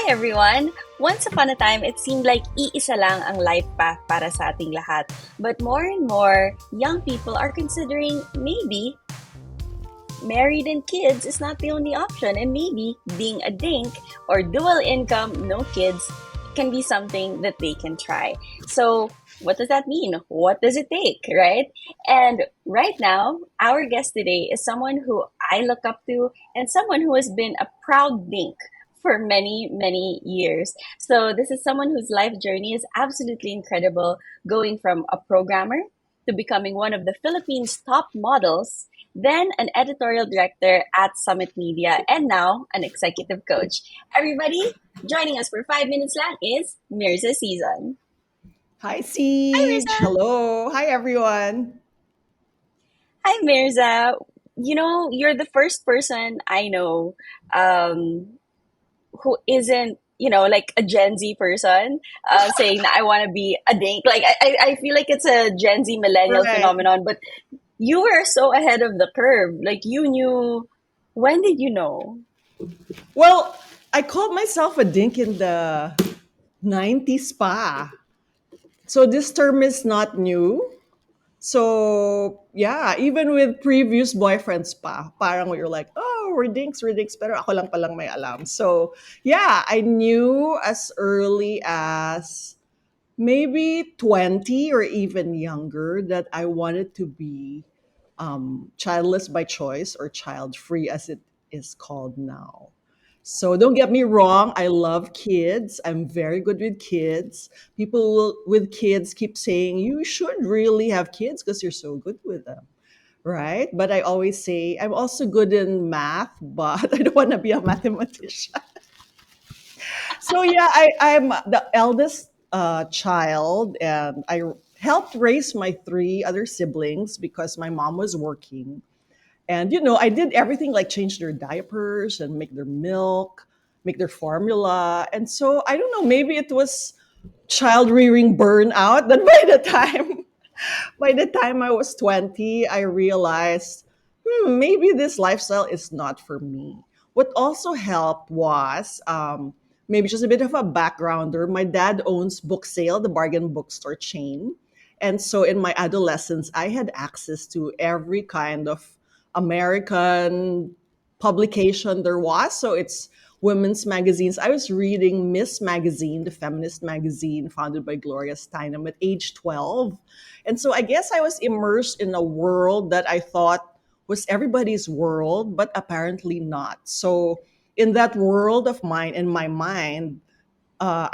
everyone! Once upon a time, it seemed like iisa lang ang life path para sa ating lahat. But more and more, young people are considering maybe married and kids is not the only option, and maybe being a dink or dual income, no kids, can be something that they can try. So, what does that mean? What does it take, right? And right now, our guest today is someone who I look up to and someone who has been a proud dink for many, many years. So, this is someone whose life journey is absolutely incredible, going from a programmer to becoming one of the Philippines' top models, then an editorial director at Summit Media, and now an executive coach. Everybody, joining us for 5 minutes lang is Myrza Sison. Hi, Hi, Siege. Mirza. Hello. Hi, everyone. Hi, Mirza. You're the first person I know um, who isn't, like a Gen Z person saying that I want to be a dink. Like, I feel like it's a Gen Z millennial Right. phenomenon, but you were so ahead of the curve. Like, you knew. When did you know? Well, I called myself a dink in the 90s pa. So this term is not new. So, yeah, even with previous boyfriends pa, parang we were like, oh, we're dinks, pero ako lang palang may alam. So, yeah, I knew as early as maybe 20 or even younger that I wanted to be childless by choice or child free as it is called now. So don't get me wrong, I love kids. I'm very good with kids. With kids keep saying you should really have kids because you're so good with them, right? But I always say I'm also good in math, but I don't want to be a mathematician. So yeah, I'm the eldest child, and I helped raise my three other siblings because my mom was working. And I did everything like change their diapers and make their milk, make their formula. And so I don't know, maybe it was child rearing burnout that by the time I was 20, I realized, maybe this lifestyle is not for me. What also helped was maybe just a bit of a backgrounder. My dad owns Book Sale, the bargain bookstore chain. And so in my adolescence, I had access to every kind of American publication there was. So it's women's magazines. I was reading Miss Magazine, the feminist magazine founded by Gloria Steinem at age 12. And so I guess I was immersed in a world that I thought was everybody's world, but apparently not. So in that world of mine, in my mind, I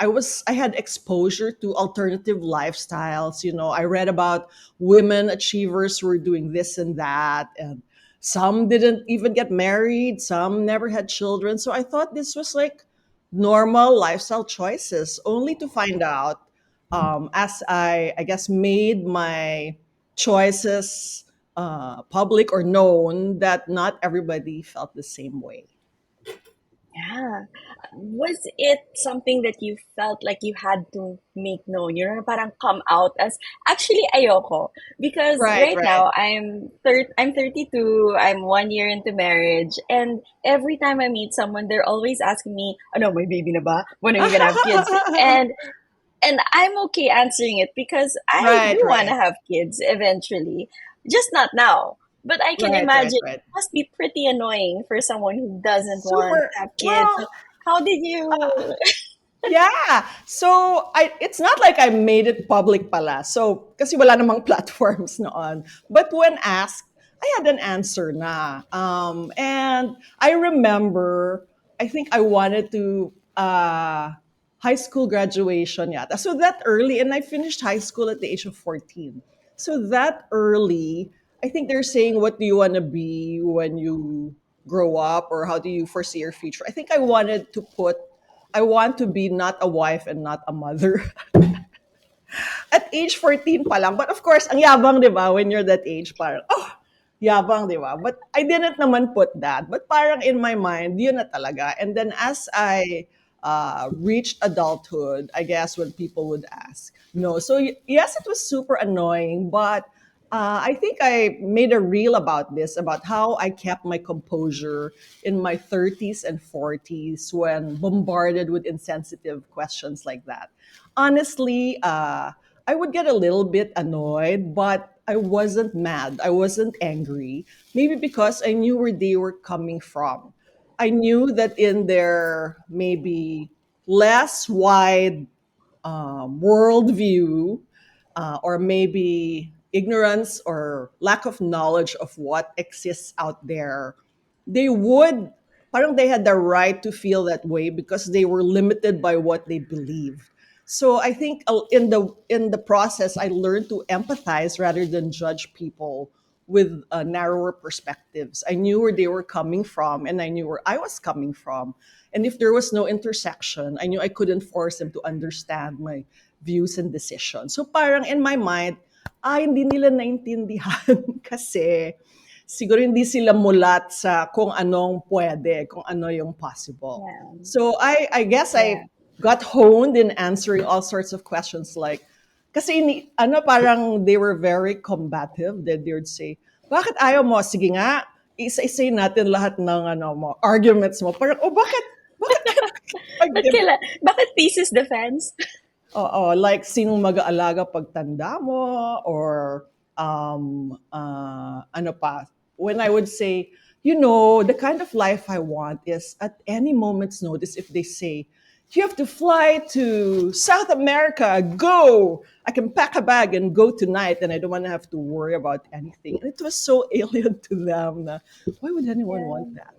had exposure to alternative lifestyles. I read about women achievers who were doing this and that, and some didn't even get married, some never had children. So I thought this was like normal lifestyle choices, only to find out as I guess made my choices public or known that not everybody felt the same way. Yeah. Was it something that you felt like you had to make known? Parang come out as actually ayoko because Right, right right. now I'm 32, I'm 1 year into marriage, and every time I meet someone they're always asking me, "Ano, may baby na ba? When are we gonna have kids?" And I'm okay answering it because I Right, do want to right, have kids eventually, just not now. But I can right, right, imagine right. it must be pretty annoying for someone who doesn't want Super. to have kids. So Well, how did you? yeah. So it's not like I made it public pala. So kasi wala namang platforms noon. But when asked, I had an answer na. And I remember, I think I wanted to high school graduation yata. So that early, and I finished high school at the age of 14. So that early, I think they're saying, what do you want to be when you grow up, or how do you foresee your future? I think I want to be not a wife and not a mother. At age 14 pa lang. But of course, ang yabang, di ba, when you're that age, parang, oh, yabang, di ba? But I didn't naman put that. But parang in my mind, yun na talaga. And then as I reached adulthood, I guess when people would ask, no. So yes, it was super annoying, but I think I made a reel about this, about how I kept my composure in my 30s and 40s when bombarded with insensitive questions like that. Honestly, I would get a little bit annoyed, but I wasn't mad. I wasn't angry. Maybe because I knew where they were coming from. I knew that in their maybe less wide worldview, or maybe ignorance or lack of knowledge of what exists out there, they would, parang they had the right to feel that way because they were limited by what they believed. So I think in the process, I learned to empathize rather than judge people with narrower perspectives. I knew where they were coming from, and I knew where I was coming from. And if there was no intersection, I knew I couldn't force them to understand my views and decisions. So parang in my mind, hindi nila naintindihan kasi siguro hindi sila mulat sa kung anong pwede, kung ano yung possible. Yeah. So I guess Yeah. I got honed in answering all sorts of questions like, kasi ano parang they were very combative. They would say, bakit ayaw mo? Sige nga, isa-isay natin lahat ng ano mo, arguments mo. Parang, oh bakit? Bakit ka Bakit thesis defense? Oo, like sinong mag-aalaga pagtanda mo or ano pa, when I would say, the kind of life I want is at any moment's notice if they say, you have to fly to South America, go! I can pack a bag and go tonight and I don't want to have to worry about anything. And it was so alien to them na, why would anyone Yeah. want that?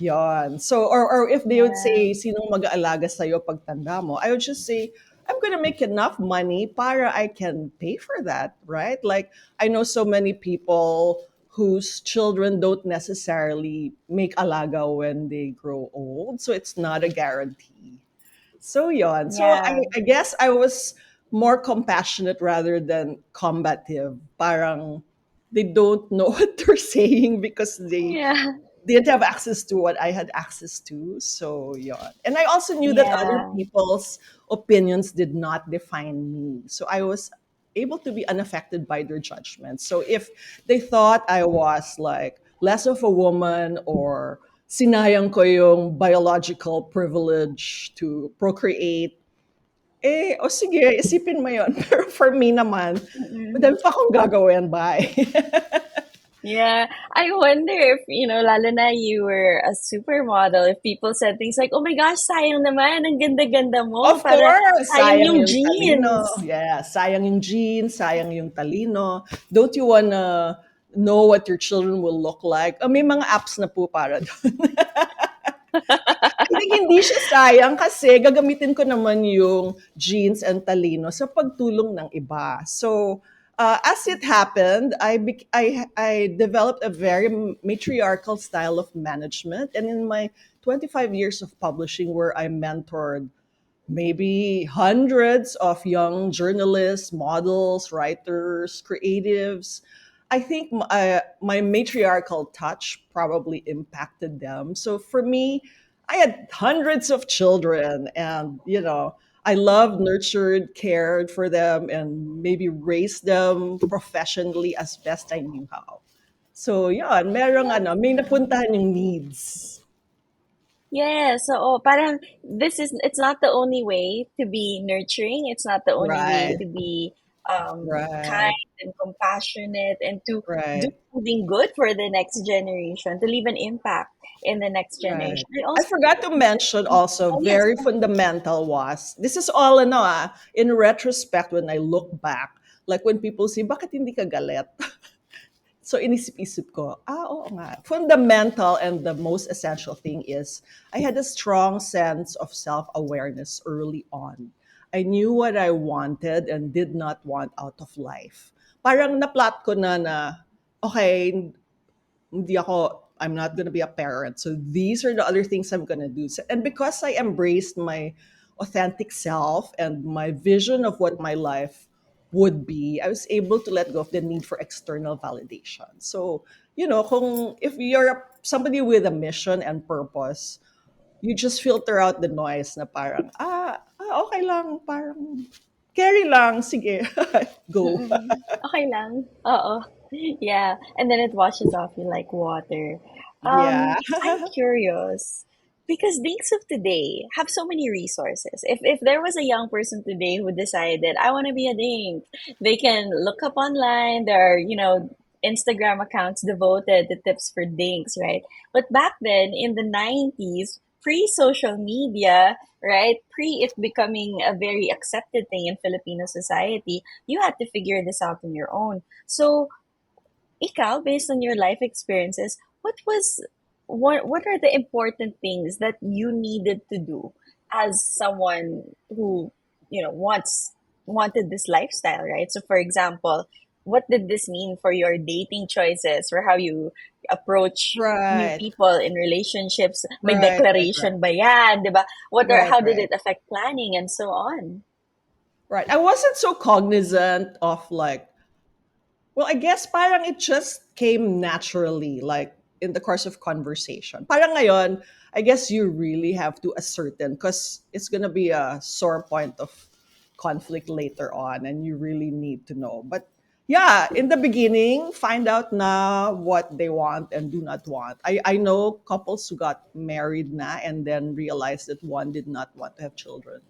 Yon. So, or if they would Yeah. say, sinong mag-aalaga sa'yo pag tanda mo, I would just say, I'm going to make enough money para I can pay for that, right? Like, I know so many people whose children don't necessarily make alaga when they grow old. So it's not a guarantee. So yon. So I, Yeah. I guess I was more compassionate rather than combative. Parang they don't know what they're saying because they Yeah. didn't have access to what I had access to. So yeah. And I also knew that other Yeah. people's opinions did not define me. So I was able to be unaffected by their judgment. So if they thought I was like less of a woman or sinayang ko yung biological privilege to procreate, o sige, isipin mo yun. Pero for me naman, Mm-mm. madami pa akong gagawin, bye. Yeah, I wonder if, lalo na you were a supermodel, if people said things like, oh my gosh, sayang naman, ang ganda-ganda mo, Of para course, sayang sayang yung yung talino. jeans. Yeah, sayang yung jeans, sayang yung talino. Don't you wanna know what your children will look like? May mga apps na po para doon. I think hindi siya sayang kasi gagamitin ko naman yung jeans and talino sa pagtulong ng iba. So, as it happened, I developed a very matriarchal style of management. And in my 25 years of publishing, where I mentored maybe hundreds of young journalists, models, writers, creatives. I think my matriarchal touch probably impacted them. So for me, I had hundreds of children, and I loved, nurtured, cared for them, and maybe raised them professionally as best I knew how. So yeah, may napuntahan yung needs. Yeah, so parang it's not the only way to be nurturing. It's not the only way Right, to be right, kind and compassionate and to do right. something good for the next generation, to leave an impact in the next Right. generation. I I also, forgot to mention also oh yes, very fundamental was this is all in retrospect when I look back, like when people say, bakit hindi ka galit? So inisip-isip ko, oo nga. Fundamental and the most essential thing is I had a strong sense of self-awareness early on. I knew what I wanted and did not want out of life. Parang na-plot ko na, okay, hindi ako, I'm not gonna be a parent. So these are the other things I'm gonna do. And because I embraced my authentic self and my vision of what my life would be, I was able to let go of the need for external validation. So, if you're somebody with a mission and purpose, you just filter out the noise na parang, okay lang, parang Carry lang, sige. Go. Mm-mm. Okay lang. Oo. Yeah. And then it washes off you like water. Yeah. I'm curious because dinks of today have so many resources. If there was a young person today who decided, I want to be a dink, they can look up online. There are, Instagram accounts devoted to tips for dinks, right? But back then in the 90s, pre-social media, right? Pre it becoming a very accepted thing in Filipino society, you had to figure this out on your own. So, ikaw, based on your life experiences, what are the important things that you needed to do as someone who, wanted this lifestyle, right? So, for example, what did this mean for your dating choices, for how you approach new Right. people in relationships? May Right, right, right. declaration ba yan, 'di ba? Right, How did right. it affect planning and so on? Right. I wasn't so cognizant of like, well, I guess parang it just came naturally, like in the course of conversation. Parang ngayon, I guess you really have to ascertain because it's gonna be a sore point of conflict later on, and you really need to know. But yeah, in the beginning, find out na what they want and do not want. I know couples who got married na and then realized that one did not want to have children,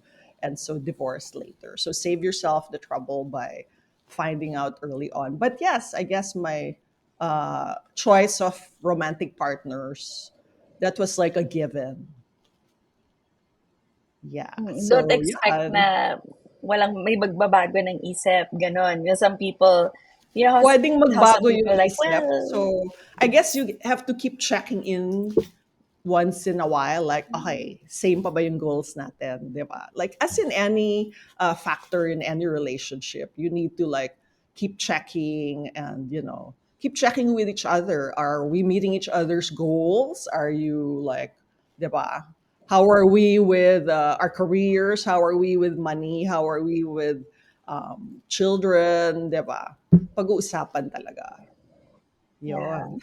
and so divorced later. So save yourself the trouble by finding out early on. But yes, I guess my choice of romantic partners, that was like a given. Yeah. Don't So expect yeah, na walang may magbabago ng isip, gano'n. Some people, pwedeng how some magbago people yung are like, isip. well, So I guess you have to keep checking in once in a while, like, mm, okay, same pa ba yung goals natin, di ba? Like, as in any factor in any relationship, you need to like keep checking and, keep checking with each other. Are we meeting each other's goals? Are you like, di ba? How are we with our careers? How are we with money? How are we with children? Di ba? Pag-uusapan talaga. yeah. Yon.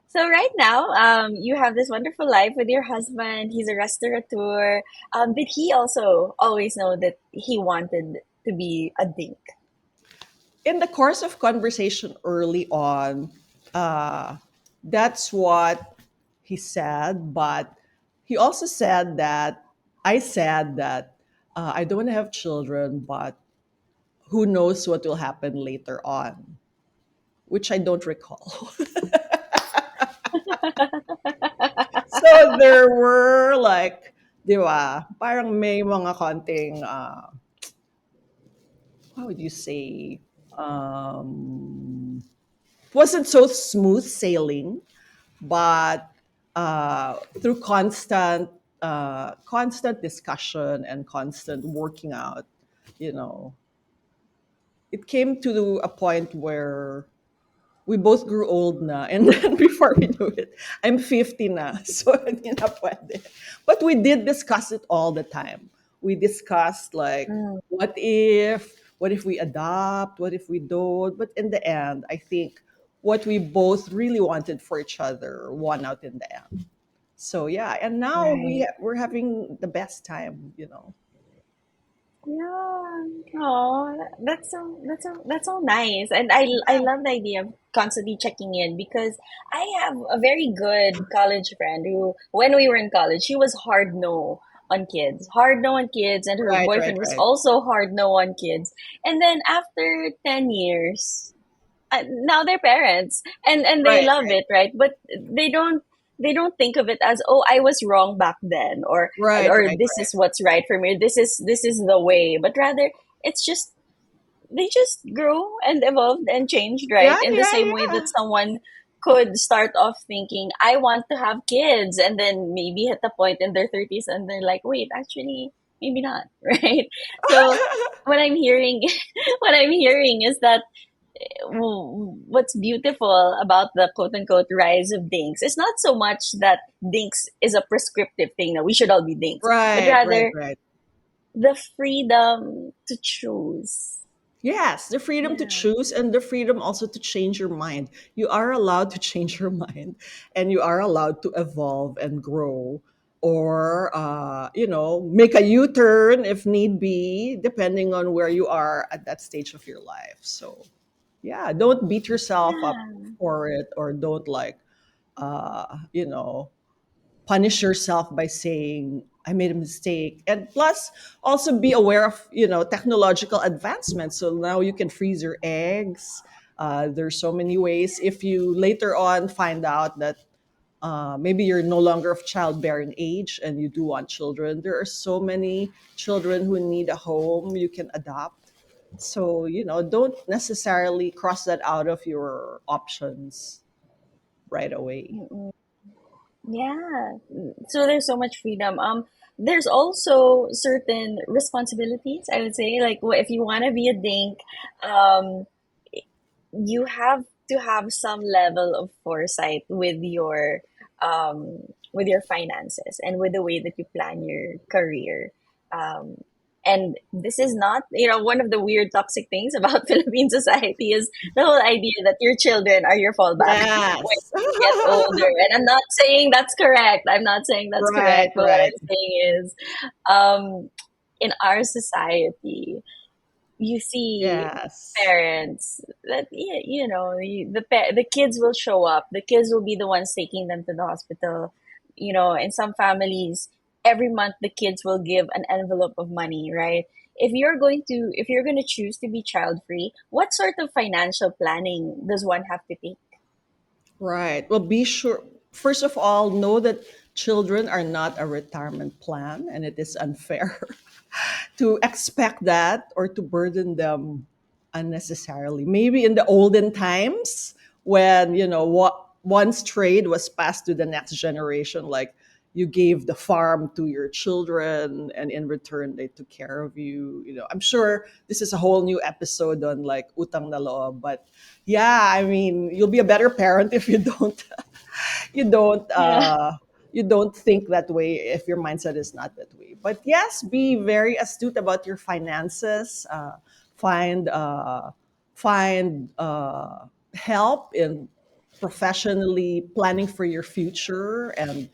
So right now, you have this wonderful life with your husband. He's a restaurateur. Did he also always know that he wanted to be a dink? In the course of conversation early on, uh, that's what he said. But he also said that I said that I don't want to have children, but who knows what will happen later on, which I don't recall. So there were like, di ba, parang may mga konting, how would you say, wasn't so smooth sailing, but through constant discussion and constant working out, you know, it came to a point where we both grew old na, and then before we knew it, I'm 50 na, so hindi na pwede. But we did discuss it all the time. We discussed like, Mm, what if we adopt, what if we don't? But in the end, I think what we both really wanted for each other won out in the end. So yeah, and now right. we're having the best time, Yeah. Oh, that's so nice. And I love the idea of constantly checking in because I have a very good college friend who, when we were in college, she was hard no on kids. Hard no on kids, and her Right, right, boyfriend was right. also hard no on kids. And then after 10 years, now they're parents and they Right, love right. it, right? But they don't think of it as, oh, I was wrong back then, or Right, or right, this is right. what's right for me, this is the way, but rather it's just they just grew and evolved and changed, right? Yeah, In the yeah, same way yeah. that someone could start off thinking, I want to have kids, and then maybe hit a point in their 30s and they're like, wait, actually, maybe not, right? So what I'm hearing, what I'm hearing is that what's beautiful about the quote unquote rise of dinks is not so much that dinks is a prescriptive thing that we should all be dinks, but Right, right, rather right. the freedom to choose. Yes, the freedom to Yeah. choose and the freedom also to change your mind. You are allowed to change your mind, and you are allowed to evolve and grow. or make a U-turn if need be, depending on where you are at that stage of your life. So yeah, don't beat yourself up Yeah. for it, or don't like uh you know punish yourself by saying I made a mistake. And plus, also be aware of technological advancements. So now you can freeze your eggs. There's so many ways. If you later on find out that maybe you're no longer of childbearing age and you do want children, there are so many children who need a home you can adopt. So don't necessarily cross that out of your options right away. Mm-mm. Yeah. So there's so much freedom. There's also certain responsibilities, I would say. Like if you want to be a dink, um, you have to have some level of foresight with your finances and with the way that you plan your career. Um, and this is not, one of the weird toxic things about Philippine society is the whole idea that your children are your fallback when Yes. you get older. And I'm not saying that's correct. I'm not saying that's Right, correct. But what right. I'm saying is, um, in our society, you see Yes. parents that the kids will show up, the kids will be the ones taking them to the hospital. In some families, every month the kids will give an envelope of money, right? If you're going to choose to be child free, what sort of financial planning does one have to take? Right. Well, be sure, first of all, know that children are not a retirement plan, and it is unfair to expect that or to burden them unnecessarily. Maybe in the olden times when, what once trade was passed to the next generation, like you gave the farm to your children and in return they took care of you. I'm sure this is a whole new episode on like utang na loob, but yeah, I mean, you'll be a better parent if you don't you don't Yeah. uh you don't think that way if your mindset is not that way. But yes, be very astute about your finances. Find help in professionally planning for your future, and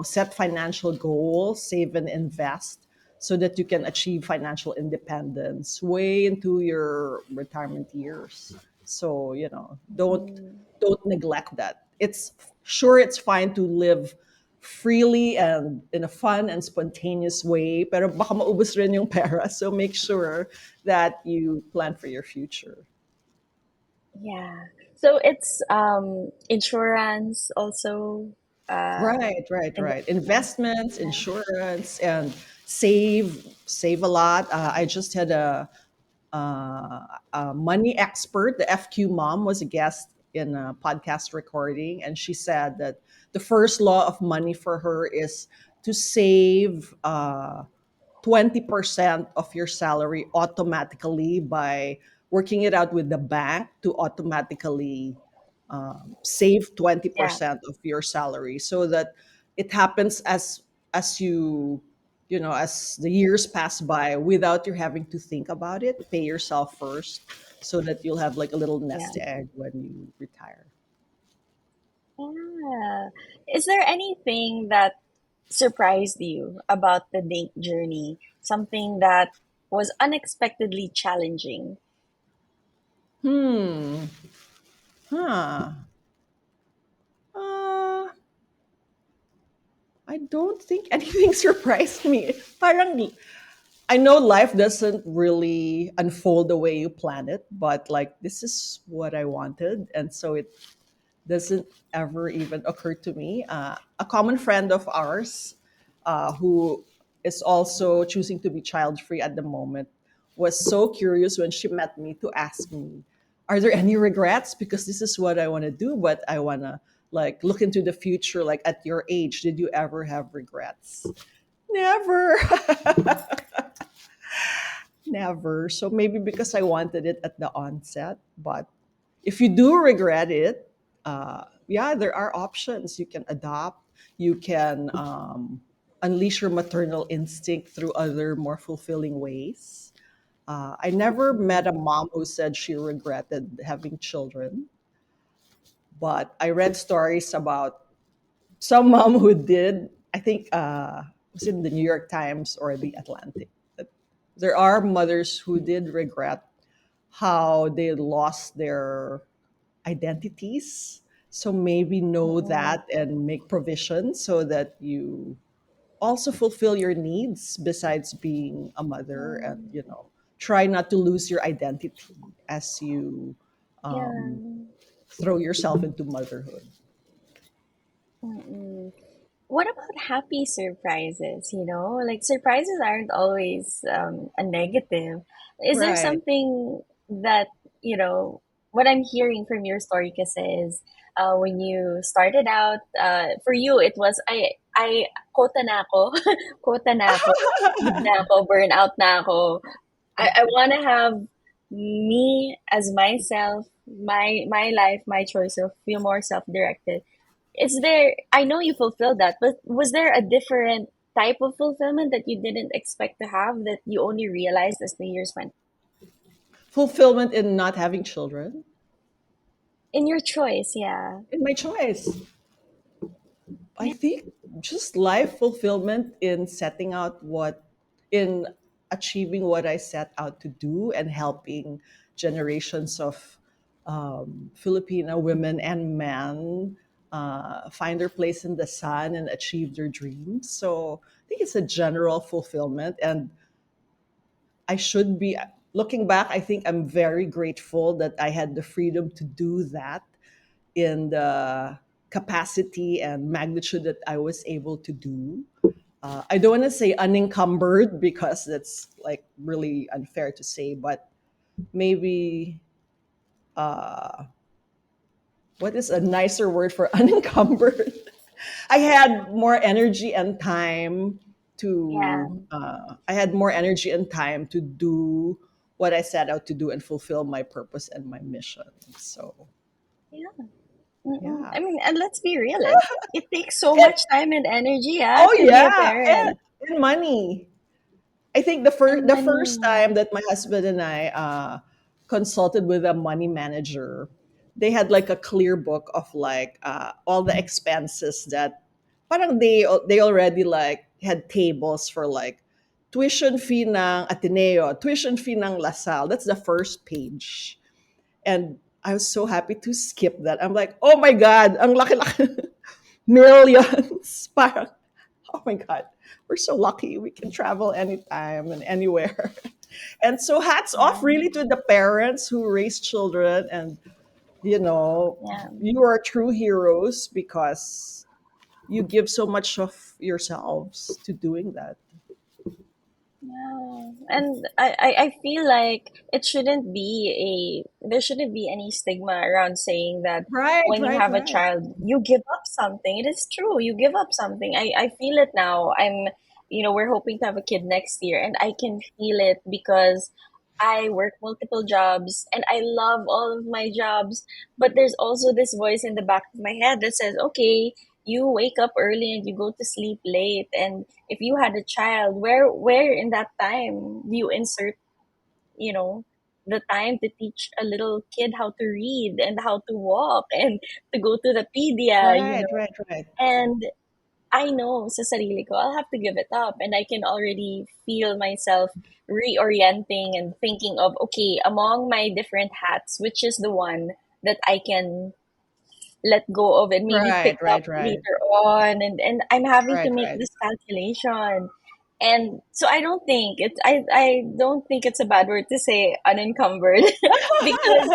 set financial goals, save and invest, so that you can achieve financial independence way into your retirement years. So Mm. don't neglect that. It's fine to live freely and in a fun and spontaneous way, pero baka maubos rin yung pera. So make sure that you plan for your future. Yeah. So it's insurance also, uh Right, right, right. investment. Investments, Yeah. insurance, and save a lot. I just had a money expert. The FQ mom was a guest in a podcast recording, and she said that the first law of money for her is to save 20% of your salary automatically by working it out with the bank to automatically save Yeah. 20% of your salary, so that it happens as as the years pass by without you having to think about it. Pay yourself first so that you'll have like a little Yeah. nest egg when you retire. Yeah. Is there anything that surprised you about the date journey? Something that was unexpectedly challenging? Hmm. Huh. Uh, I don't think anything surprised me. Parang I know life doesn't really unfold the way you plan it, but like this is what I wanted, and so it doesn't ever even occur to me. A common friend of ours, who is also choosing to be child free at the moment, was so curious when she met me to ask me, "Are there any regrets? Because this is what I want to do, but I want to like look into the future. Like at your age, did you ever have regrets?" Never. Never. So maybe because I wanted it at the onset. But if you do regret it, yeah, there are options. You can adopt, you can unleash your maternal instinct through other more fulfilling ways. I never met a mom who said she regretted having children, but I read stories about some mom who did. I think it was in the New York Times or the Atlantic. That there are mothers who did regret how they lost their identities. So maybe know Mm-mm. that and make provision so that you also fulfill your needs besides being a mother, and Mm. try not to lose your identity as you um, Yeah. throw yourself into motherhood. Mm-mm. What about happy surprises? Like surprises aren't always a negative. Is there Right. something that, you know, what I'm hearing from your story, kasi is when you started out, for you, it was, quota na ako, quota na ako, pagod na ako, burnout na ako. I want to have me as myself, my life, my choice, so feel more self-directed. Is there, I know you fulfilled that, but was there a different type of fulfillment that you didn't expect to have that you only realized as the years went? Fulfillment in not having children, In your choice, yeah. in my choice. I Yeah. think just life fulfillment in setting out in achieving what I set out to do and helping generations of Filipino women and men find their place in the sun and achieve their dreams. So I think it's a general fulfillment, and I should be looking back. I think I'm very grateful that I had the freedom to do that in the capacity and magnitude that I was able to do. I don't want to say unencumbered because that's like really unfair to say, but maybe uh, what is a nicer word for unencumbered? I had more energy and time Yeah. I had more energy and time to do what I set out to do and fulfill my purpose and my mission. So, Yeah. Mm-mm. yeah. I mean, and let's be real, it takes so And, much time and energy, oh to be a yeah, parent. and money. I think the first And time that my husband and I consulted with a money manager, they had like a clear book of like all the expenses that parang they already like had tables for like tuition fee ng Ateneo, tuition fee ng LaSalle. That's the first page. And I was so happy to skip that. I'm like, oh my God, ang laki-laki. Millions. Parang, oh my God, we're so lucky. We can travel anytime and anywhere. And so hats off yeah, really to the parents who raise children, and you know, yeah. you are true heroes because you give so much of yourselves to doing that. Yeah, and I feel like there shouldn't be any stigma around saying that Right, when you right, have a right. child, you give up something. It is true, you give up something. I feel it now. We're hoping to have a kid next year, and I can feel it because I work multiple jobs and I love all of my jobs, but there's also this voice in the back of my head that says, okay, you wake up early and you go to sleep late, and if you had a child, where in that time do you insert, you know, the time to teach a little kid how to read and how to walk and to go to the pedia. Right, right, right. And I know sa sarili ko, I'll have to give it up, and I can already feel myself reorienting and thinking of, okay, among my different hats, which is the one that I can let go of and maybe pick Right, up right, right. later on, and I'm having to Right, make right. this calculation. And so I don't think it's a bad word to say unencumbered because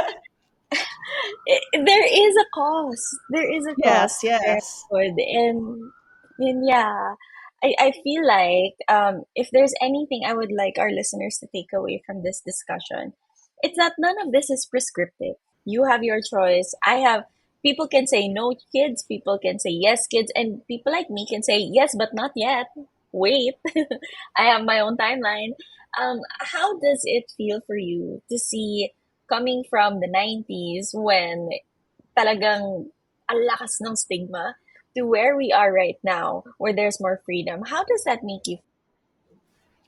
there is a cost. There is a cost Yes, to yes. parenthood, and yeah. I feel like if there's anything I would like our listeners to take away from this discussion, it's that none of this is prescriptive. You have your choice. People can say no kids, people can say yes kids, and people like me can say yes, but not yet. Wait, I have my own timeline. How does it feel for you to see coming from the 90s when talagang ang lakas ng stigma to where we are right now, where there's more freedom? How does that make you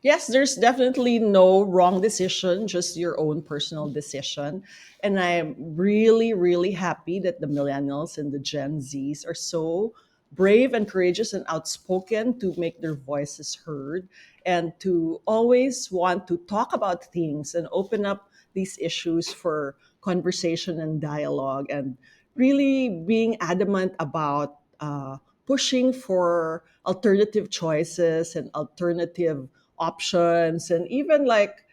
Yes, there's definitely no wrong decision, just your own personal decision. And I'm really, really happy that the millennials and the Gen Zs are so brave and courageous and outspoken to make their voices heard, and to always want to talk about things and open up these issues for conversation and dialogue, and really being adamant about pushing for alternative choices and alternative options, and even like,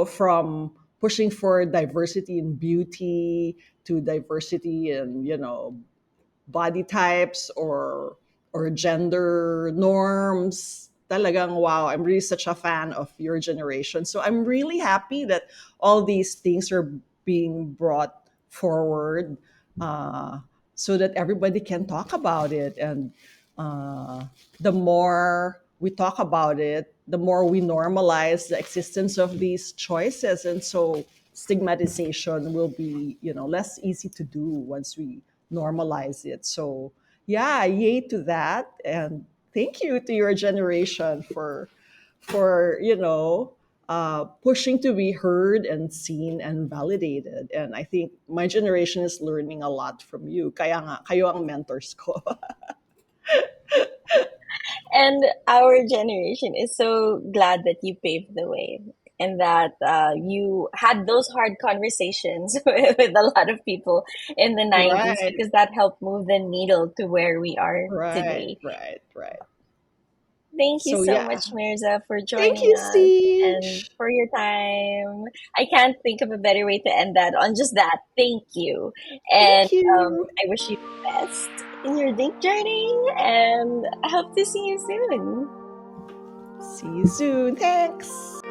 from pushing for diversity in beauty to diversity in, body types or gender norms. Talagang wow, I'm really such a fan of your generation. So I'm really happy that all these things are being brought forward, uh, so that everybody can talk about it. And uh, the more we talk about it, the more we normalize the existence of these choices. And so stigmatization will be, less easy to do once we normalize it. So yeah, yay to that. And thank you to your generation for pushing to be heard and seen and validated. And I think my generation is learning a lot from you. Kaya nga, kayo ang mentors ko. And our generation is so glad that you paved the way and that you had those hard conversations with a lot of people in the 90s, Right, because that helped move the needle to where we are right, today. right, right. Thank you So so yeah, much, Mirza, for thank joining you, us and Siege. for your time. I can't think of a better way to end that on just that. Thank you. And Thank you. I wish you the best in your date journey, and I hope to see you soon. See you soon. Thanks.